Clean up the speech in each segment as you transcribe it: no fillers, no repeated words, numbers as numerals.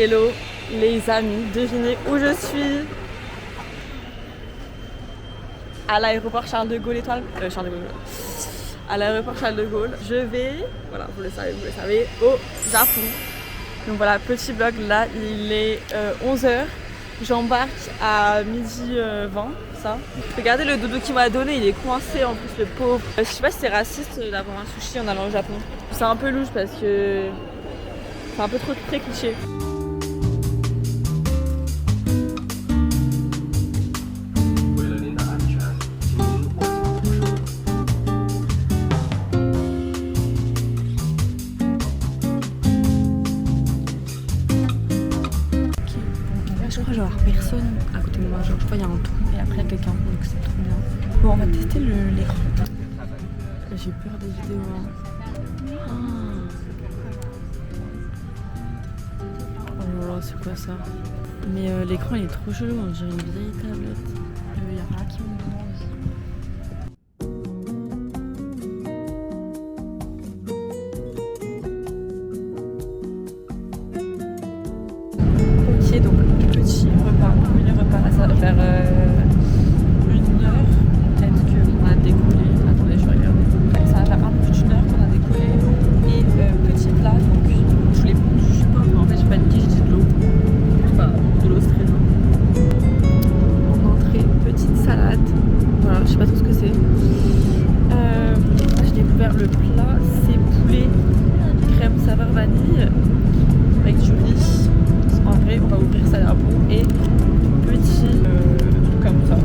Hello les amis, devinez où je suis? À l'aéroport Charles de Gaulle Étoile. Charles de Gaulle. À l'aéroport Charles de Gaulle. Je vais, voilà, vous le savez, au Japon. Donc voilà, petit vlog, là il est 11h. J'embarque à midi 20, ça. Regardez le doudou qu'il m'a donné, il est coincé en plus, le pauvre. Je sais pas si c'est raciste d'avoir un sushi en allant au Japon. C'est un peu louche parce que c'est un peu trop très cliché. Je crois que je vais avoir personne à côté de moi, genre je crois qu'il y a un trou et après il y a quelqu'un, donc c'est trop bien. Bon, on va tester l'écran. J'ai peur des vidéos. Oh là là, c'est quoi ça? Mais l'écran il est trop chelou, on dirait une vieille tablette. Il y a rien qui me demande. Ok, donc petit repas, premier repas, ça va faire 1 heure, peut-être qu'on a décollé. Attendez, je regarde. Ça va faire un peu plus d'1 heure qu'on a décollé. Et petit plat, donc je voulais prendre du jus, mais en fait j'ai pas dit, j'ai dit de l'eau. Enfin, de l'eau c'est très bien. En entrée, petite salade. Voilà, je sais pas trop ce que c'est. J'ai découvert le plat, c'est poulet crème saveur vanille avec du riz. En vrai, on va ouvrir ça à bout et petit truc comme ça.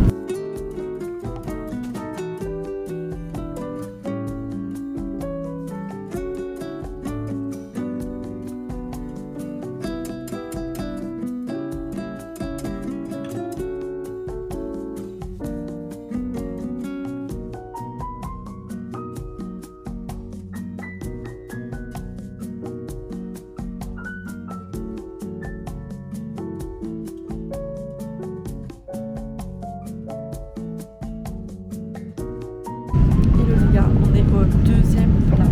On est au deuxième plat.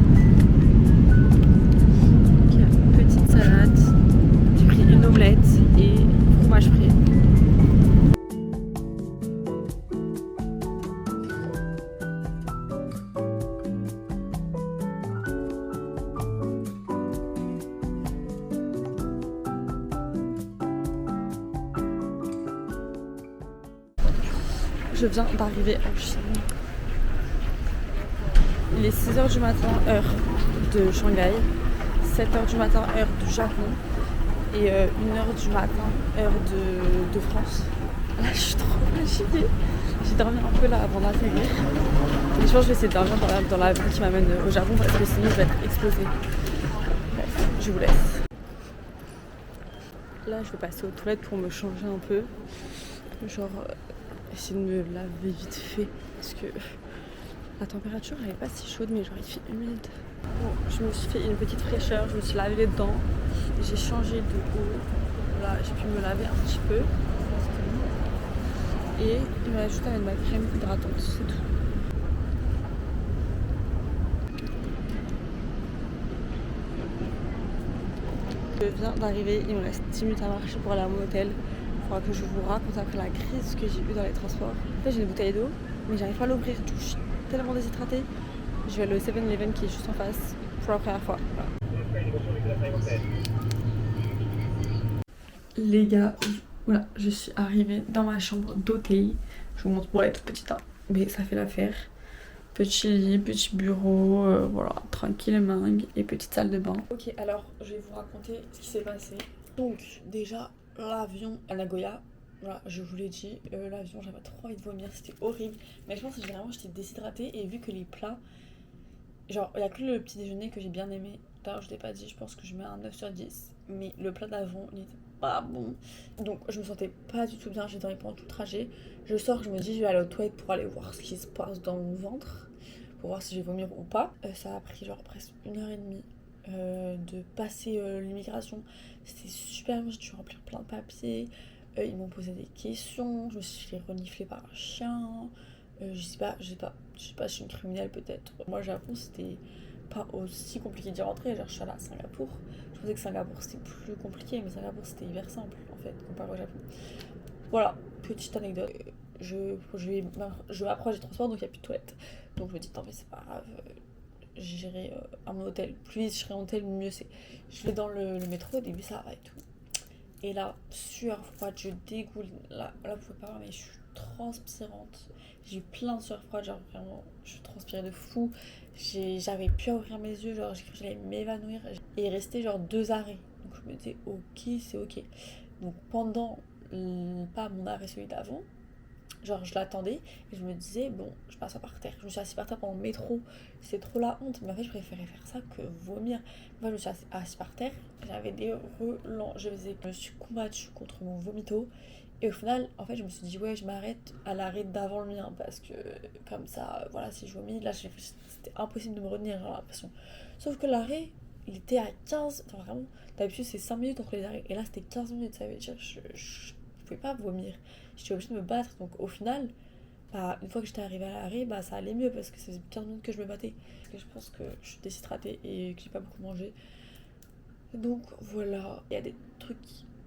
Donc, petite salade, j'ai pris une omelette et fromage frais. Je viens d'arriver en Chine. Il est 6h du matin, heure de Shanghai, 7h du matin, heure du Japon, et 1h du matin, heure de France. Là, je suis trop fatiguée. J'ai dormi un peu là avant d'atterrir. Et je pense que je vais essayer de dormir dans l'avion qui m'amène au Japon parce que sinon je vais être explosée. Bref, je vous laisse. Là, je vais passer aux toilettes pour me changer un peu. Genre, essayer de me laver vite fait parce que la température elle est pas si chaude, mais genre il fait humide. Bon, je me suis fait une petite fraîcheur, je me suis lavé les dents, j'ai changé de eau. Là, j'ai pu me laver un petit peu. Et il m'a juste à mettre ma crème hydratante, c'est tout. Je viens d'arriver, il me reste 10 minutes à marcher pour aller à mon hôtel. Il faudra que je vous raconte après la crise que j'ai eue dans les transports. En fait, j'ai une bouteille d'eau, mais j'arrive pas à l'ouvrir. Je suis tellement déshydratée. Je vais aller au 7-Eleven qui est juste en face pour la première fois. Voilà. Les gars, voilà, je suis arrivée dans ma chambre d'hôtel. Je vous montre pour être toute petite, hein, mais ça fait l'affaire. Petit lit, petit bureau, voilà, tranquille mangue et petite salle de bain. Ok, alors je vais vous raconter ce qui s'est passé. Donc déjà, l'avion à Nagoya, voilà, je vous l'ai dit, l'avion, j'avais trop envie de vomir, c'était horrible. Mais je pense que vraiment j'étais déshydratée et vu que les plats, genre il n'y a que le petit déjeuner que j'ai bien aimé. D'ailleurs je l'ai pas dit, je pense que je mets un 9 sur 10. Mais le plat d'avant, il était pas bon. Donc je me sentais pas du tout bien, j'ai dormi pendant tout le trajet. Je sors, je me dis je vais aller aux toilettes pour aller voir ce qui se passe dans mon ventre, pour voir si je vais vomir ou pas. Ça a pris genre presque 1h30 de passer l'immigration. C'était super long, j'ai dû remplir plein de papiers. Ils m'ont posé des questions, je me suis fait renifler par un chien. Je sais pas, je suis une criminelle peut-être. Moi, Japon, c'était pas aussi compliqué d'y rentrer. Genre, je suis allée à Singapour, je pensais que Singapour c'était plus compliqué, mais Singapour c'était hyper simple en fait, comparé au Japon. Voilà, petite anecdote. Je m'approche des transports, donc il n'y a plus de toilettes. Donc je me dis, non mais c'est pas grave, j'irai à mon hôtel. Plus vite je serai en hôtel, mieux c'est. Je vais dans le métro, au début ça va et tout. Et là, sueur froide, je dégoule. Là vous pouvez pas voir, mais je suis transpirante. J'ai eu plein de sueur froide, genre vraiment, je transpirais de fou. J'avais pu ouvrir mes yeux, genre j'ai cru que j'allais m'évanouir. Et il restait genre 2 arrêts. Donc je me disais, ok, c'est ok. Donc pendant, pas mon arrêt, celui d'avant, genre je l'attendais et je me disais, bon, je passe par terre. Je me suis assise par terre pendant le métro, c'est trop la honte. Mais en fait, je préférais faire ça que vomir. Moi, je me suis assise par terre, j'avais des relents, je me suis combattue contre mon vomito. Et au final, en fait, je me suis dit, ouais, je m'arrête à l'arrêt d'avant le mien parce que, comme ça, voilà, si je vomis, là, c'était impossible de me retenir, j'ai l'impression. Sauf que l'arrêt, il était à 15, enfin vraiment, d'habitude, c'est 5 minutes entre les arrêts. Et là, c'était 15 minutes, ça veut dire, je pouvais pas vomir. J'étais obligée de me battre. Donc, au final, bah, une fois que j'étais arrivée à l'arrêt, bah, ça allait mieux parce que ça faisait 15 minutes que je me battais. Parce que je pense que je suis déshydratée et que j'ai pas beaucoup mangé. Donc, voilà. Il y a des trucs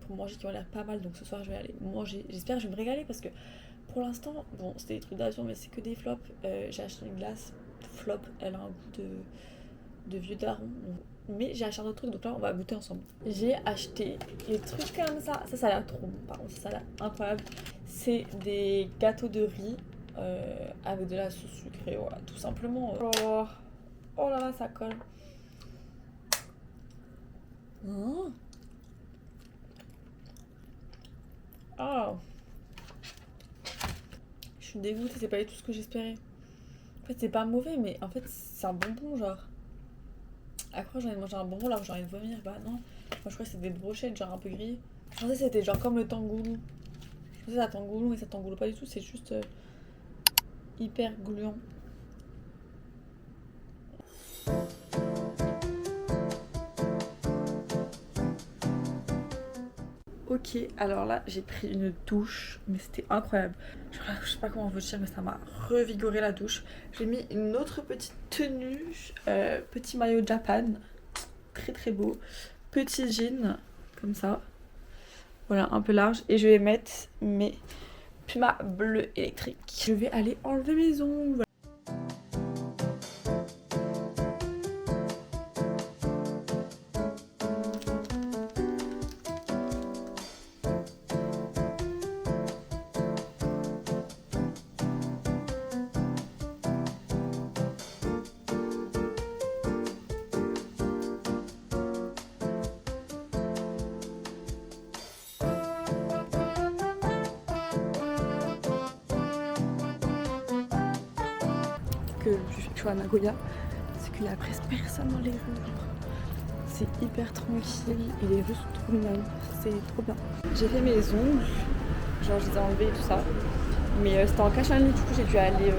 pour manger qui ont l'air pas mal, donc ce soir je vais aller manger. J'espère que je vais me régaler parce que pour l'instant, bon, c'était des trucs d'avion, mais c'est que des flops. J'ai acheté une glace flop, elle a un goût de vieux daron. Mais j'ai acheté un autre truc, donc là on va goûter ensemble. J'ai acheté des trucs comme ça. Ça a l'air trop bon, par contre, ça a l'air incroyable. C'est des gâteaux de riz avec de la sauce sucrée, voilà, tout simplement. Oh là là, ça colle. Oh. Oh. Je suis dégoûtée, c'est pas du tout ce que j'espérais. En fait, c'est pas mauvais, mais en fait, c'est un bonbon, genre. Après, j'ai envie de manger un bonbon, là où j'ai envie de vomir. Bah non. Moi, je crois que c'était des brochettes, genre un peu gris. Je pensais que c'était genre comme le tangoulou. Je pensais que ça tangoulou, mais ça tangoulou pas du tout, c'est juste hyper gluant. Ok, alors là j'ai pris une douche, mais c'était incroyable. Genre là, je sais pas comment vous dire, mais ça m'a revigoré la douche. J'ai mis une autre petite tenue, petit maillot Japan, très très beau. Petit jean, comme ça. Voilà, un peu large. Et je vais mettre mes Puma bleus électriques. Je vais aller enlever mes ongles. Que je suis à Nagoya, c'est qu'il y a presque personne dans les rues. C'est hyper tranquille et les rues sont trop mignonnes, c'est trop bien. J'ai fait mes ongles, genre je les ai enlevés et tout ça, mais c'était en cash only, du coup j'ai dû aller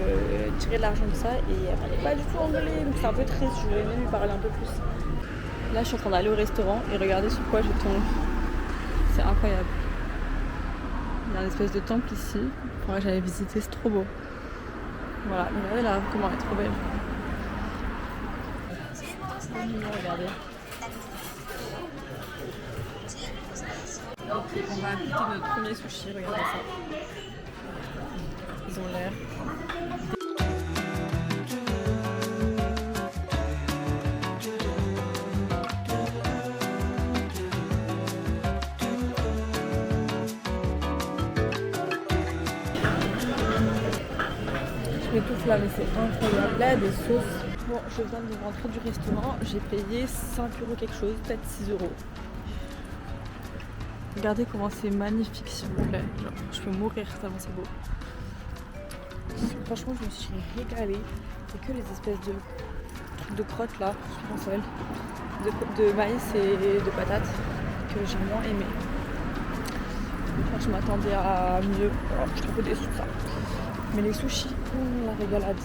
tirer de l'argent de ça et elle n'est pas du tout emballée, donc c'est un peu triste, je voulais même lui parler un peu plus. Là je suis en train d'aller au restaurant et regardez sur quoi je tombe, c'est incroyable. Il y a une espèce de temple ici, faudrait que j'aille visiter, c'est trop beau. Voilà, mais regardez là comment elle est trop belle. C'est trop mignon, regardez. Ok, on va goûter notre premier sushi, regardez ça. Ils ont l'air. Je m'étouffe là, mais c'est incroyable. Là, il y a des sauces. Bon, je viens de rentrer du restaurant, j'ai payé 5 € quelque chose, peut-être 6 €. Regardez comment c'est magnifique, s'il vous plaît. Genre, je peux mourir tellement c'est beau. Franchement, je me suis régalée. C'est que les espèces de trucs de crottes là, je sais pas comment ça s'appelle, de maïs et de patates que j'ai moins aimé. Enfin, je m'attendais à mieux. Alors, je suis un peu déçue de ça. Mais les sushis, la régalade.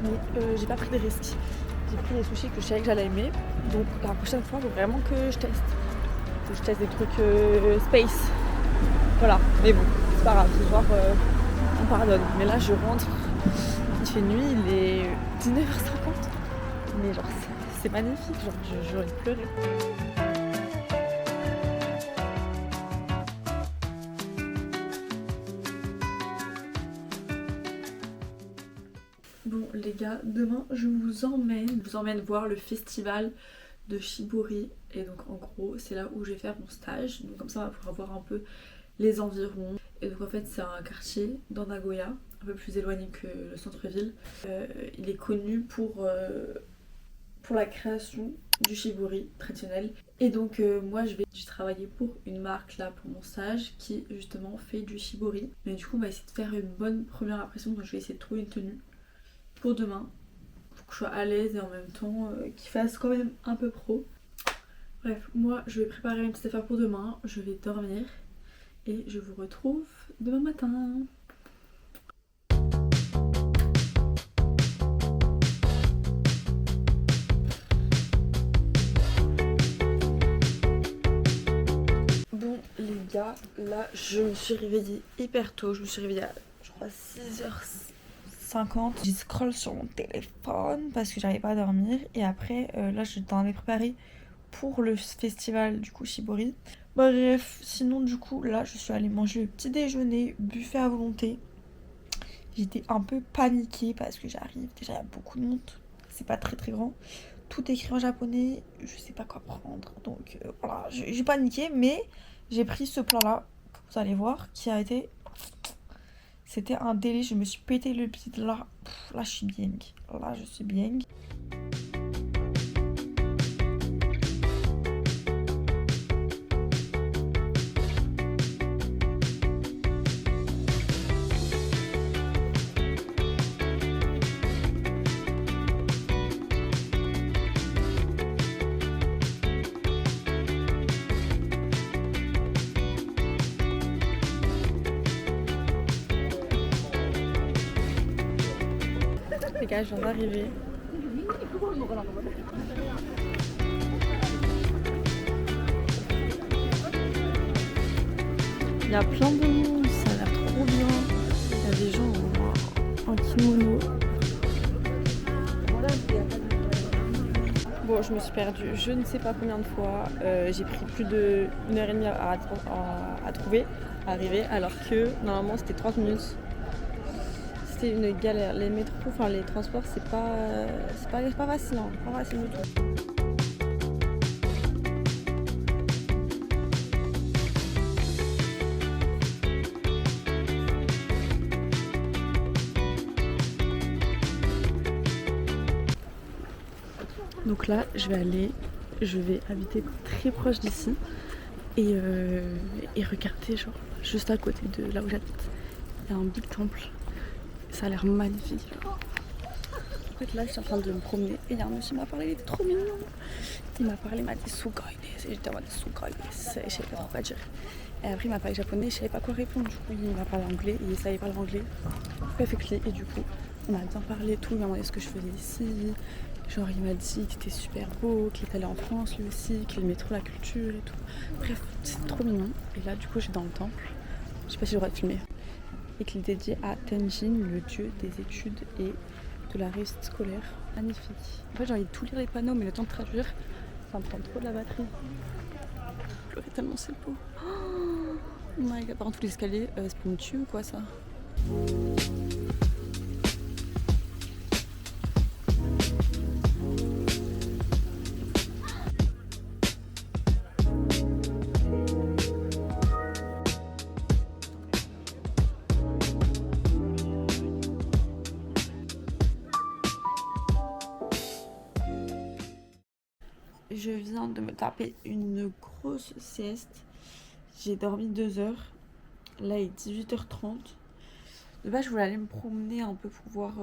Mais j'ai pas pris des risques. J'ai pris des sushis que je savais que j'allais aimer. Donc la prochaine fois, il faut vraiment que je teste. Que je teste des trucs space. Voilà. Mais bon, c'est pas grave. Ce soir, on pardonne. Mais là, je rentre. Il fait nuit, il est 19h50. Mais genre, c'est magnifique, genre j'ai envie de pleurer. Bon les gars, demain je vous emmène voir le festival de Shibori. Et donc en gros c'est là où je vais faire mon stage. Donc comme ça on va pouvoir voir un peu les environs. Et donc en fait c'est un quartier dans Nagoya, un peu plus éloigné que le centre-ville. Il est connu pour la création du shibori traditionnel. Et donc moi je vais travailler pour une marque là pour mon stage qui justement fait du shibori. Mais du coup on va essayer de faire une bonne première impression. Donc je vais essayer de trouver une tenue pour demain, pour que je sois à l'aise et en même temps qu'il fasse quand même un peu pro. Bref, moi je vais préparer une petite affaire pour demain, je vais dormir et je vous retrouve demain matin. Bon les gars, là je me suis réveillée hyper tôt, je me suis réveillée à je crois 6h50. J'ai scroll sur mon téléphone parce que j'arrivais pas à dormir et après là je t'en ai préparé pour le festival du coup Shibori. Bref, sinon du coup là je suis allée manger le petit déjeuner, buffet à volonté. J'étais un peu paniquée parce que j'arrive, déjà il y a beaucoup de monde, c'est pas très grand. Tout écrit en japonais, je sais pas quoi prendre. Donc voilà, j'ai paniqué mais j'ai pris ce plat là, que vous allez voir, qui a été... C'était un délice, je me suis pété le pied là. Là je suis bien, là je suis bien. Les gars, je viens d'arriver. Il y a plein de monde, ça a l'air trop bien. Il y a des gens en kimono. Bon, je me suis perdue je ne sais pas combien de fois. J'ai pris plus de 1h30 à trouver, à arriver, alors que normalement c'était 30 minutes. C'était une galère. Les métros, enfin les transports, c'est pas facile, hein, pas facile du tout. Donc là, je vais habiter très proche d'ici et regarder genre juste à côté de là où j'habite. Il y a un big temple. Ça a l'air magnifique. En fait là je suis en train de me promener et il y a un monsieur qui m'a parlé, il était trop mignon. Il m'a parlé, il m'a dit Sugai des, et j'étais en mode Sugai des, et je savais pas trop quoi dire. Et après il m'a parlé japonais, je savais pas quoi répondre. Du coup il m'a parlé anglais, il savait parler anglais. Perfectly. Et du coup on a bien parlé et tout, il m'a demandé ce que je faisais ici. Genre il m'a dit qu'il était super beau, qu'il était allé en France lui aussi, qu'il aimait trop la culture et tout. Bref, c'est trop mignon. Et là du coup j'ai dans le temple, je sais pas si j'ai le droit de filmer. Et qu'il est dédié à Tenjin, le dieu des études et de la réussite scolaire. Magnifique. En fait j'ai envie de tout lire les panneaux mais le temps de traduire, ça me prend trop de la batterie. Je pleurais tellement c'est beau. Oh my god, par contre tout l'escalier, c'est pour me tuer ou quoi ça? Je viens de me taper une grosse sieste. J'ai dormi 2 heures. Là il est 18h30. De base je voulais aller me promener un peu pour voir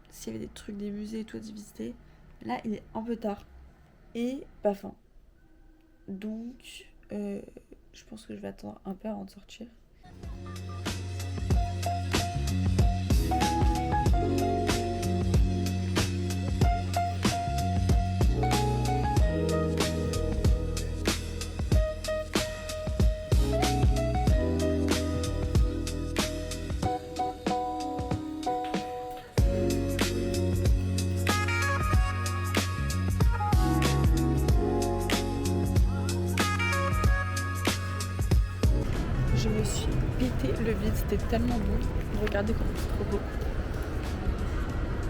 s'il y avait des trucs, des musées et tout à visiter. Là il est un peu tard. Et pas faim. Donc je pense que je vais attendre un peu avant de sortir. me suis pété le bide, c'était tellement bon. Regardez comment c'est trop beau.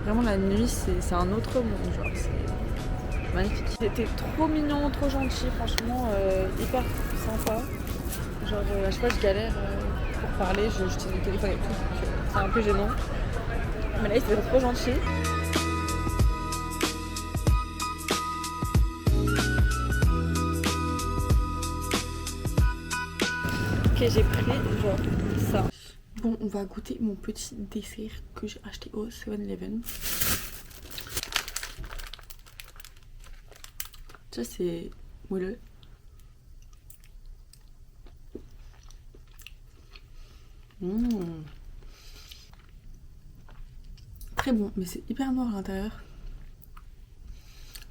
Vraiment la nuit c'est un autre monde, genre c'est magnifique. C'était trop mignon, trop gentil, franchement hyper sympa. Genre à chaque fois je galère pour parler, j'utilise le téléphone et tout, donc c'est un peu gênant. Mais là il était trop gentil. Ok, j'ai pris genre ça. Bon, on va goûter mon petit dessert que j'ai acheté au 7-Eleven. Ça c'est moelleux. Très bon, mais c'est hyper noir à l'intérieur.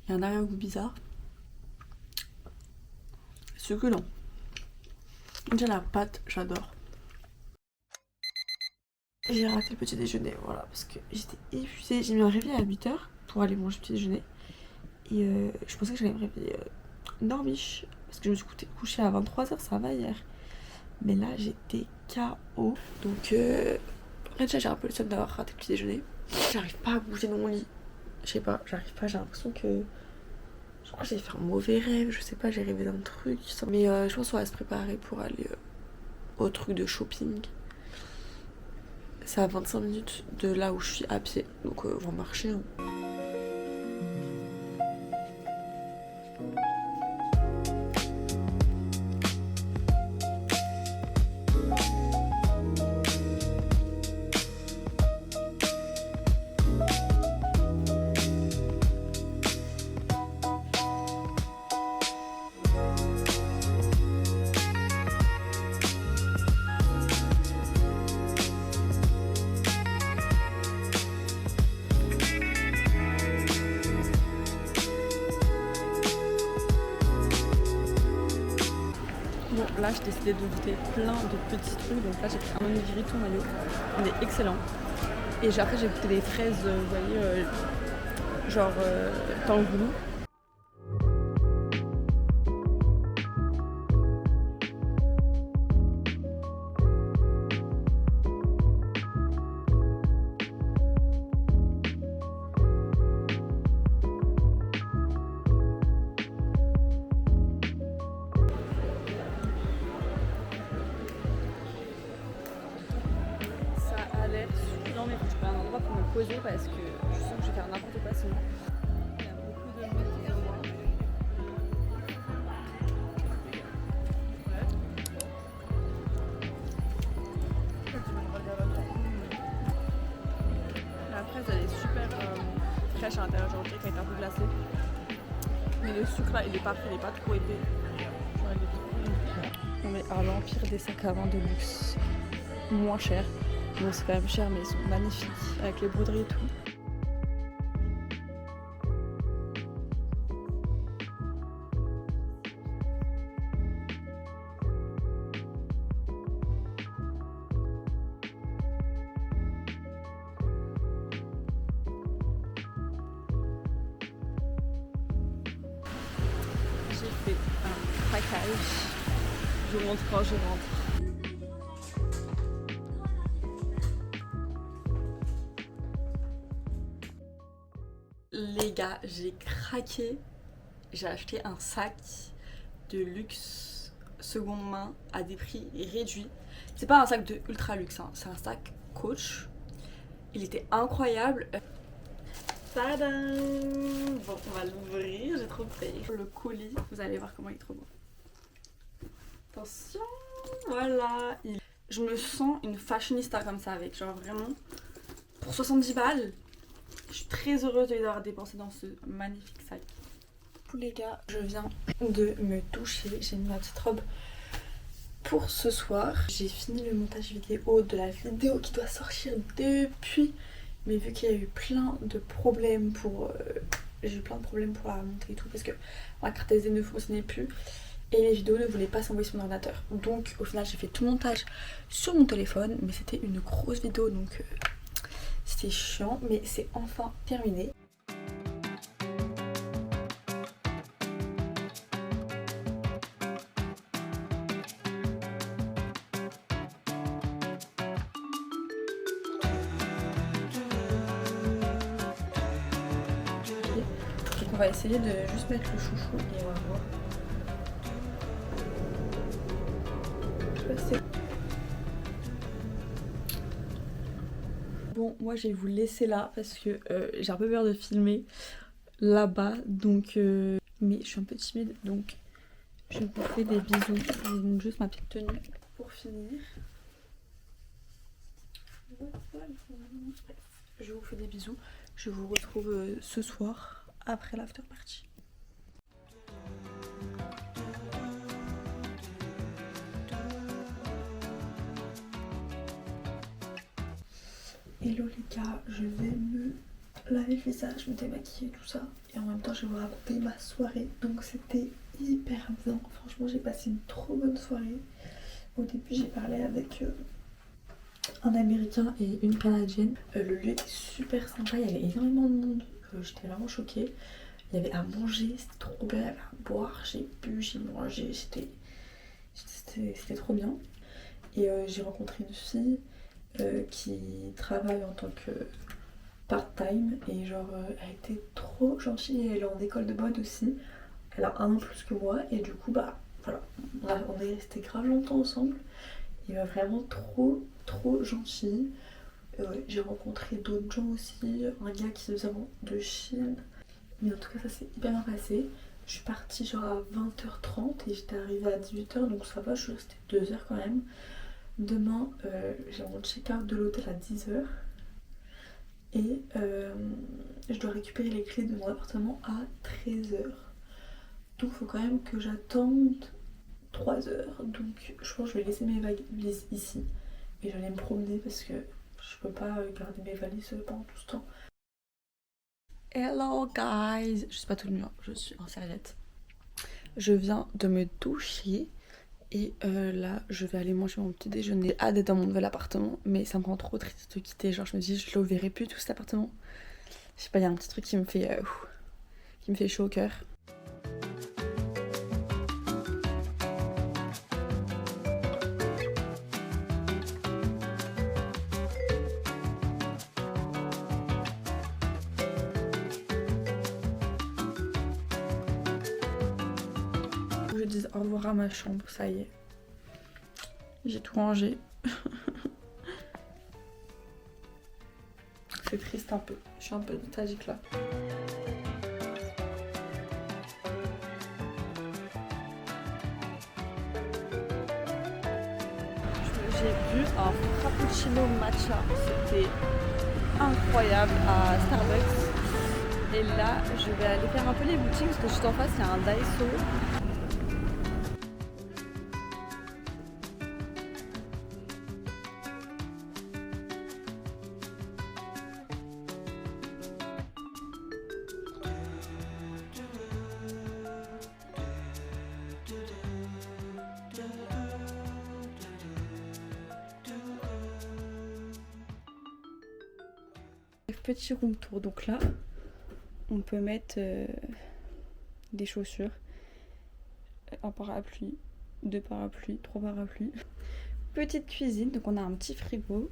Il y a un arrière-goût bizarre. Succulent. Déjà la pâte, j'adore. J'ai raté le petit déjeuner, voilà, parce que j'étais épuisée. J'ai mis un réveil à 8h pour aller manger le petit déjeuner. Et je pensais que j'allais me réveiller normiche, parce que je me suis couchée à 23h, ça va hier. Mais là, j'étais KO. Donc, déjà, j'ai un peu le seum d'avoir raté le petit déjeuner. J'arrive pas à bouger dans mon lit. Je sais pas, j'arrive pas, j'ai l'impression que... Je crois que j'ai fait un mauvais rêve, je sais pas, j'ai rêvé d'un truc. Mais je pense qu'on va se préparer pour aller au truc de shopping. C'est à 25 minutes de là où je suis à pied, donc on va marcher. Hein. Bon, là j'ai décidé de goûter plein de petits trucs. Donc là j'ai pris un onigiri tout maillot. Il est excellent. Et après j'ai goûté des fraises, vous voyez, genre tangoulou. Non mais faut que je trouve un endroit pour me poser parce que je sens que je vais faire n'importe quoi sinon. Il y a beaucoup de monde devant moi. La fraise elle est super fraîche à l'intérieur, genre qu'elle est un peu glacée. Mais le sucre là il est parfait, il est pas trop épais. Genre il est trop bon. On est à l'Empire des sacs à vin de luxe. Moins cher. Bon, c'est quand même cher, mais ils sont magnifiques avec les broderies et tout. J'ai fait un craquage. Je vous montre quand je rentre. Les gars, j'ai craqué. J'ai acheté un sac de luxe seconde main à des prix réduits. C'est pas un sac de ultra luxe, hein. C'est un sac Coach. Il était incroyable. Tadam! Bon, on va l'ouvrir, j'ai trop peur. Le colis, vous allez voir comment il est trop beau. Attention, voilà. Je me sens une fashionista comme ça avec, genre vraiment, pour 70 balles. Je suis très heureuse de les avoir dépensés dans ce magnifique sac. Pour les gars, je viens de me doucher. J'ai mis ma petite robe pour ce soir. J'ai fini le montage vidéo de la vidéo qui doit sortir depuis. Mais vu qu'il y a eu plein de problèmes pour... j'ai eu plein de problèmes pour la montée et tout. Parce que ma carte SD ne fonctionnait plus. Et les vidéos ne voulaient pas s'envoyer sur mon ordinateur. Donc au final j'ai fait tout le montage sur mon téléphone. Mais c'était une grosse vidéo donc... c'était chiant, mais c'est enfin terminé. va essayer de juste mettre le chouchou et on va voir. Je sais pas si c'est... Bon, moi je vais vous laisser là parce que j'ai un peu peur de filmer là-bas, donc mais je suis un peu timide, donc je vous fais des bisous. Je vous montre juste ma petite tenue pour finir. Je vous fais des bisous. Je vous retrouve ce soir après l'after party. Hello les gars, je vais me laver le visage, me démaquiller, tout ça. Et en même temps, je vais vous raconter ma soirée. Donc c'était hyper bien. Franchement, j'ai passé une trop bonne soirée. Au début, j'ai parlé avec un Américain et une Canadienne. Le lieu était super sympa, il y avait énormément de monde. J'étais vraiment choquée. Il y avait à manger, c'était trop bien. Il y avait à boire, j'ai bu, j'ai mangé. C'était trop bien. Et j'ai rencontré une fille qui travaille en tant que part-time et genre elle était trop gentille, elle est en école de mode aussi, elle a un an plus que moi et du coup bah voilà, on est resté grave longtemps ensemble, il est vraiment trop gentil. J'ai rencontré d'autres gens aussi, un gars qui vient de Chine, mais en tout cas ça s'est hyper bien passé. Je suis partie genre à 20h30 et j'étais arrivée à 18h, donc ça va, je suis restée 2 heures quand même. Demain, j'ai mon check-out de l'hôtel à 10h et je dois récupérer les clés de mon appartement à 13h. Donc il faut quand même que j'attende 3h. Donc je pense que je vais laisser mes valises ici et je vais aller me promener parce que je peux pas garder mes valises pendant tout ce temps. Hello guys, je sais pas tout le mur, je suis en serviette. Je viens de me doucher. Et là, je vais aller manger mon petit déjeuner. J'ai hâte d'être dans mon nouvel appartement, mais ça me rend trop triste de quitter. Genre, je me dis, je le verrai plus tout cet appartement. Je sais pas, il y a un petit truc qui me fait chaud au cœur. Je dis au revoir à ma chambre, ça y est. J'ai tout rangé. C'est triste un peu. Je suis un peu nostalgique là. J'ai bu un frappuccino matcha. C'était incroyable à Starbucks. Et là, je vais aller faire un peu les boutiques parce que juste en face, il y a un Daiso. Petit room tour, donc là on peut mettre des chaussures, un parapluie, 2 parapluies, 3 parapluies. Petite cuisine, donc on a un petit frigo.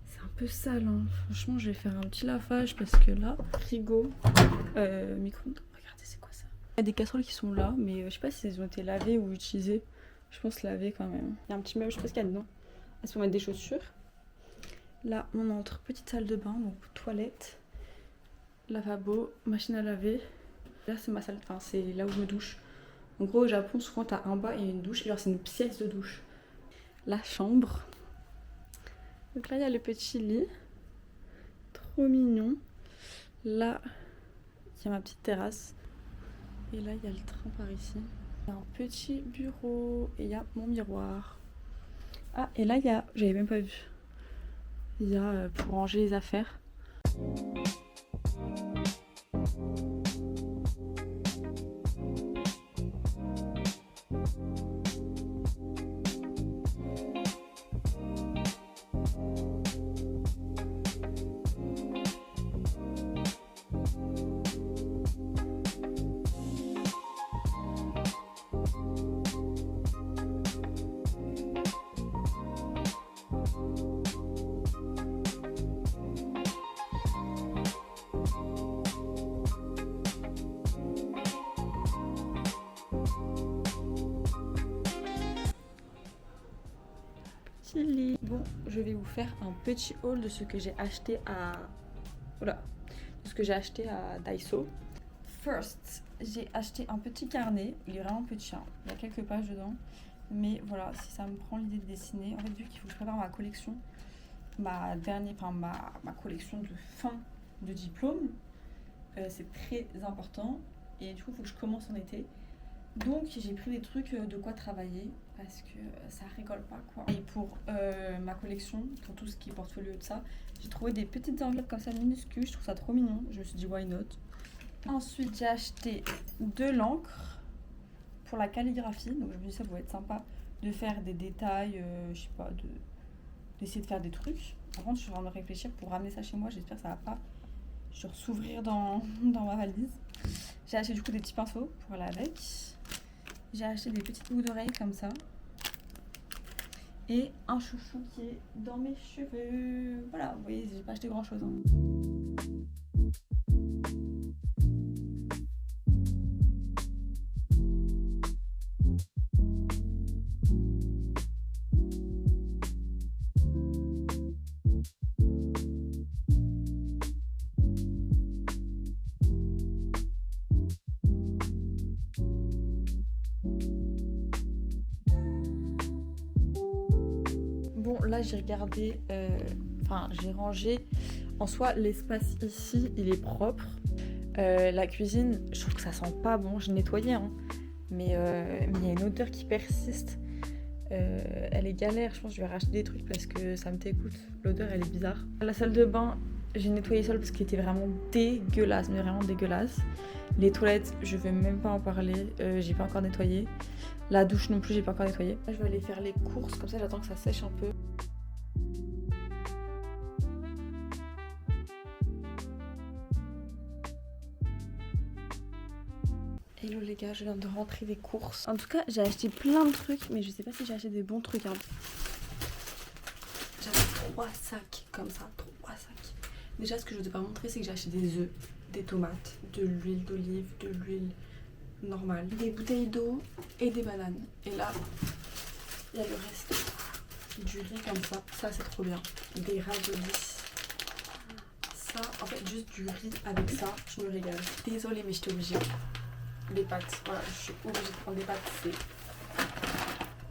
C'est un peu sale, hein. Franchement je vais faire un petit lavage parce que là, frigo, micro-ondes, regardez c'est quoi ça. Il y a des casseroles qui sont là, mais je sais pas si elles ont été lavées ou utilisées. Je pense lavées quand même. Il y a un petit meuble, je sais pas ce qu'il y a dedans. Elles sont mettre des chaussures. Là, on entre, petite salle de bain, donc toilette, lavabo, machine à laver. Là, c'est ma salle, enfin, c'est là où je me douche. En gros, au Japon, souvent, t'as un bas et une douche. Et genre, c'est une pièce de douche. La chambre. Donc là, il y a le petit lit. Trop mignon. Là, il y a ma petite terrasse. Et là, il y a le train par ici. Il y a un petit bureau. Et il y a mon miroir. Ah, et là, il y a... J'avais même pas vu. Il y a pour ranger les affaires. stylé. Bon, je vais vous faire un petit haul de ce que j'ai acheté à... Oula, de ce que j'ai acheté à Daiso. First, j'ai acheté un petit carnet. Il est vraiment petit, hein. Il y a quelques pages dedans. Mais voilà, si ça me prend l'idée de dessiner, en fait, vu qu'il faut que je prépare ma collection, ma collection de fin de diplôme, c'est très important. Et du coup, il faut que je commence en été. Donc, j'ai pris des trucs de quoi travailler parce que ça rigole pas, quoi. Et pour ma collection, pour tout ce qui est portfolio et tout ça, j'ai trouvé des petites enveloppes comme ça minuscules. Je trouve ça trop mignon. Je me suis dit, why not? Ensuite, j'ai acheté de l'encre pour la calligraphie. Donc, je me dis, ça pourrait être sympa de faire des détails, je sais pas, d'essayer de faire des trucs. Par contre, je suis en train de réfléchir pour ramener ça chez moi. J'espère que ça va pas genre s'ouvrir dans ma valise. J'ai acheté du coup des petits pinceaux pour aller avec. J'ai acheté des petites boucles d'oreilles comme ça. Et un chouchou qui est dans mes cheveux. Voilà, vous voyez, j'ai pas acheté grand chose, hein. Bon, là j'ai regardé, j'ai rangé. En soi, l'espace ici, il est propre. La cuisine, je trouve que ça sent pas bon. J'ai nettoyé, hein. Mais il y a une odeur qui persiste. Elle est galère. Je pense que je vais racheter des trucs parce que ça me dégoûte. L'odeur, elle est bizarre. La salle de bain, j'ai nettoyé seule parce qu'elle était vraiment dégueulasse, mais vraiment dégueulasse. Les toilettes, je vais même pas en parler. J'ai pas encore nettoyé. La douche non plus, j'ai pas encore nettoyé. Là, je vais aller faire les courses, comme ça j'attends que ça sèche un peu. Hello les gars, je viens de rentrer des courses. En tout cas, j'ai acheté plein de trucs, mais je sais pas si j'ai acheté des bons trucs, hein. J'avais 3 sacs comme ça, 3 sacs. Déjà, ce que je vous ai pas montré, c'est que j'ai acheté des œufs, des tomates, de l'huile d'olive, de l'huile normale, des bouteilles d'eau et des bananes. Et là, il y a le reste du riz comme ça. Ça, c'est trop bien. Des raviolis. Ça, en fait, juste du riz avec ça, je me régale. Désolée, mais j'étais obligée. Les pâtes, voilà, je suis obligée de prendre des pâtes.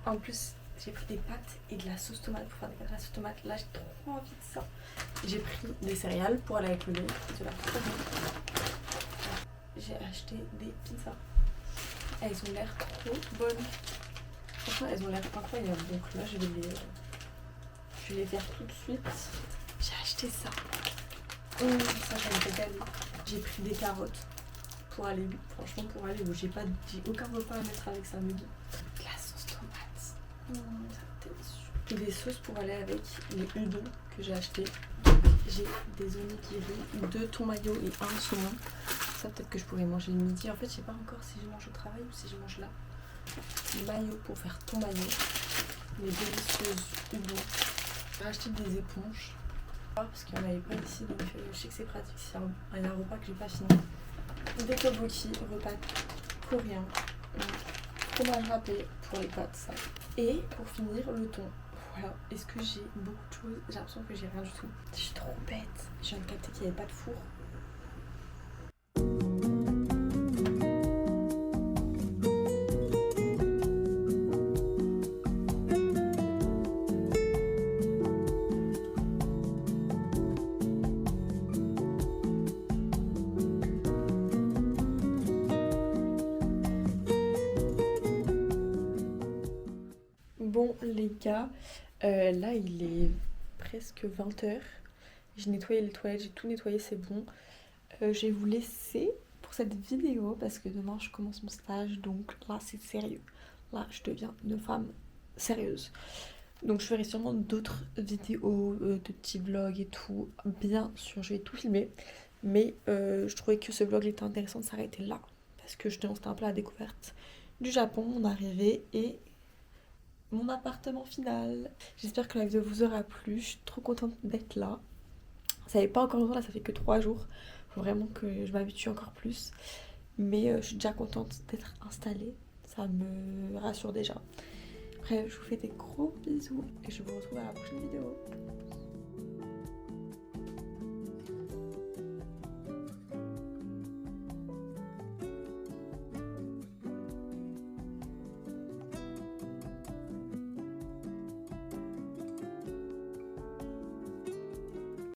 En plus, j'ai pris des pâtes et de la sauce tomate pour faire des pâtes à la sauce tomate. Là, j'ai trop envie de ça. J'ai pris des céréales pour aller avec le lait. Cela trop bon. J'ai acheté des pizzas. Elles ont l'air trop bonnes. Franchement, elles ont l'air incroyables. Donc là, je vais les faire tout de suite. J'ai acheté ça. Ça, ça me fait galer. J'ai pris des carottes pour aller, franchement, pour aller où j'ai aucun repas à mettre avec ça. Mais de la sauce tomate. Ça va être délicieux. Et des sauces pour aller avec les udon que j'ai acheté. J'ai des onigiri, 2 thon mayo et 1 saumon. Ça, peut-être que je pourrais manger le midi. En fait, je sais pas encore si je mange au travail ou si je mange là. Mayo pour faire thon mayo. Les délicieuses udon. J'ai acheté des éponges. Parce qu'il n'y en avait pas ici, donc je sais que c'est pratique. C'est un repas que j'ai pas fini. Des tteokbokki, repas coréen. Fromage râpé pour les pâtes, ça. Et pour finir, le thon. Voilà. Est-ce que j'ai beaucoup de choses? J'ai l'impression que j'ai rien du tout. Je suis trop bête. Je viens de capter qu'il n'y avait pas de four. Bon les gars, là il est presque 20h. J'ai nettoyé les toilettes, j'ai tout nettoyé, c'est bon. Je vais vous laisser pour cette vidéo parce que demain je commence mon stage, donc là c'est sérieux. Là je deviens une femme sérieuse. Donc je ferai sûrement d'autres vidéos, de petits vlogs et tout. Bien sûr, je vais tout filmer. Mais je trouvais que ce vlog était intéressant de s'arrêter là. Parce que justement c'était un peu la découverte du Japon, mon arrivée et mon appartement final. J'espère que la vidéo vous aura plu. Je suis trop contente d'être là. Ça fait pas encore longtemps, là ça fait que 3 jours. Faut vraiment que je m'habitue encore plus. Mais je suis déjà contente d'être installée. Ça me rassure déjà. Bref, je vous fais des gros bisous et je vous retrouve à la prochaine vidéo.